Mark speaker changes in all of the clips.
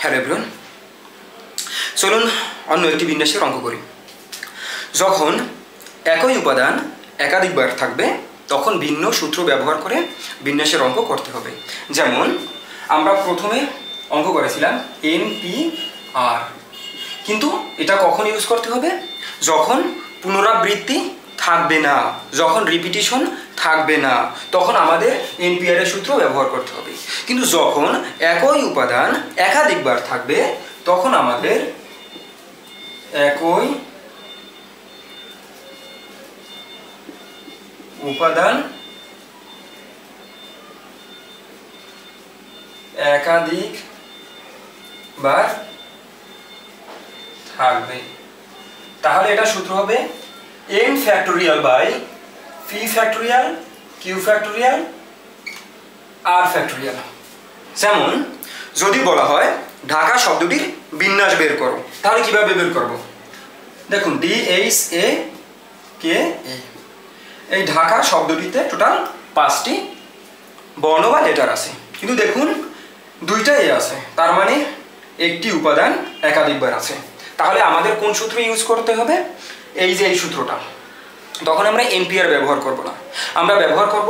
Speaker 1: Hello everyone, চলুন অন্য একটি বিন্যাসের অঙ্ক করি। যখন একই উপাদান একাধিকবার থাকবে তখন ভিন্ন সূত্র ব্যবহার করে বিন্যাসের অঙ্ক করতে হবে। যেমন আমরা প্রথমে অঙ্ক করেছিলাম NPR, কিন্তু এটা কখন ইউজ করতে হবে? যখন পুনরাবৃত্তি থাকবে না, যখন রিপিটিশন থাকবে না, তখন আমাদের NPR এর সূত্র ব্যবহার করতে হবে। কিন্তু যখন একই উপাদান একাধিকবার থাকবে তখন আমাদের একই উপাদান একাধিকবার থাকবে, তাহলে এটা সূত্র হবে n factorial by p factorial q factorial r factorial. যেমন যদি বলা হয় ঢাকা শব্দটির বিন্যাস বের করো, তাহলে কিভাবে বের করব? দেখুন DHAKA, এই ঢাকা শব্দটিতে টোটাল 5টি বর্ণ বা লেটার আছে, কিন্তু দেখুন 2টা এ আছে, তার মানে একটি উপাদান একাধিকবার আছে। তাহলে আমাদের কোন সূত্র ইউজ করতে হবে? এই যে এই সূত্রটা। তখন আমরা NPR ব্যবহার করব না, আমরা ব্যবহার করব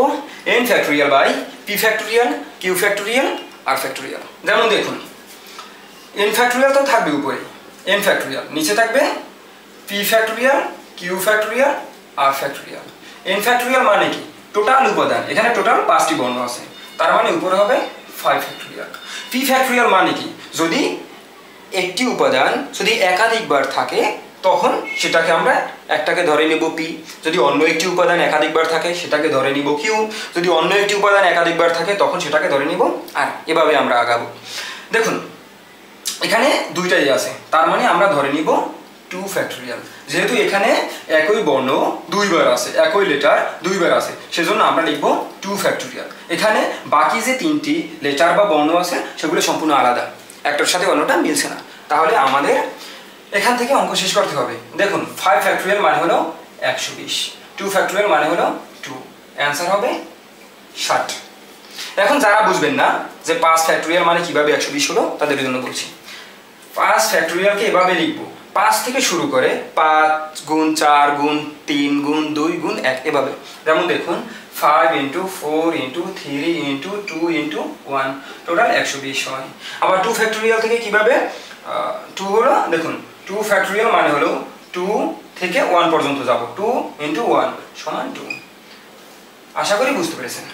Speaker 1: n factorial by p factorial q factorial r factorial. যেমন দেখুন n ফ্যাক্টোরিয়াল তো থাকবে উপরে, n ফ্যাক্টোরিয়াল, নিচে থাকবে p factorial q factorial r factorial. n factorial মানে কি? টোটাল উপাদান, এখানে টোটাল 5টি বর্ণ আছে, তার মানে উপরে হবে 5 ফ্যাক্টোরিয়াল। p ফ্যাক্টোরিয়াল মানে কি? যদি একটি উপাদান যদি একাধিকবার থাকে তখন সেটাকে আমরা একটাকে ধরে নিব p, যদি অন্য একটি উপাদান একাধিকবার থাকে সেটাকে ধরে নিব q, যদি অন্য একটি উপাদান একাধিকবার থাকে তখন সেটাকে ধরে নিব r। এভাবে আমরা আগাবো। দেখুন এখানে 2টাই আছে, তার মানে আমরা ধরে নিব 2 ফ্যাক্টোরিয়াল। যেহেতু এখানে একই বর্ণ 2বার আছে, একই লেটার 2বার আছে, সেজন্য আমরা লিখব 2 ফ্যাক্টোরিয়াল। এখানে বাকি যে 3টি লেটার বা বর্ণ আছে সেগুলো সম্পূর্ণ আলাদা, একটার সাথে অন্যটা মিলছে না। তাহলে আমাদের এখান থেকে অঙ্ক শেষ করতে হবে। দেখুন 5 ফ্যাক্টোরিয়াল মানে হলো 120, 2 ফ্যাক্টোরিয়াল মানে হলো 2, অ্যান্সার হবে 60। এখন যারা বুঝবেন না যে 5 ফ্যাক্টোরিয়াল মানে কিভাবে 120 হলো, তাদের জন্য বলছি। 5 ফ্যাক্টোরিয়ালকে এভাবে লিখবো, 5 থেকে শুরু করে 5 গুণ 4 গুণ 3 গুণ 2 গুণ 1, এভাবে। যেমন দেখুন 5 × 4 × 3 × 2 × 1, টোটাল 120 হয়। আবার 2 ফ্যাক্টোরিয়াল থেকে কিভাবে 2 হলো, দেখুন 2 ফ্যাক্টোরিয়াল মানে হলো 2 থেকে 1 পর্যন্ত যাব, 2 × 1 = 2। আশা করি বুঝতে পেরেছেন।